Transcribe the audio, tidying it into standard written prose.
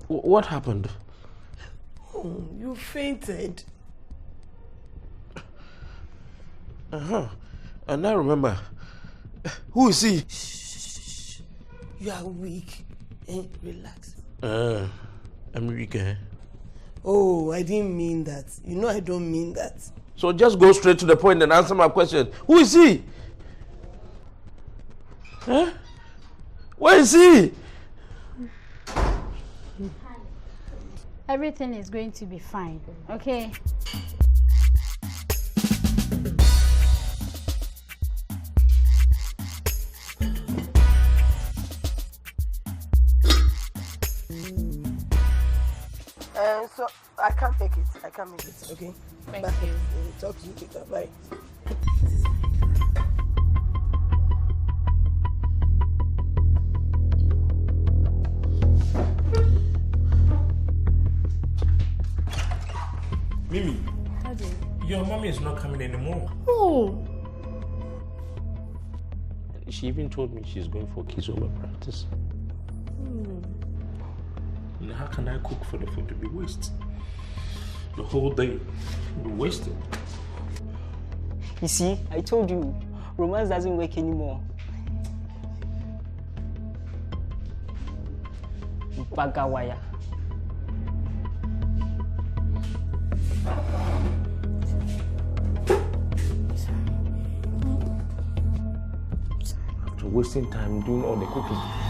What happened? Oh, you fainted. And I remember. Who is he? Shh. You are weak. Relax. I'm weak, eh? Oh, I didn't mean that. You know I don't mean that. So just go straight to the point and answer my question. Who is he? Huh? Where is he? Everything is going to be fine, okay? So I can't make it. Okay? Thank you. Talk to you later. Bye. Mimi, your mommy is not coming anymore. Oh. She even told me she's going for Kizomba practice. And how can I cook for the food to be wasted? The whole day will be wasted. You see, I told you, romance doesn't work anymore. Bagawaya. After wasting time doing all the cooking.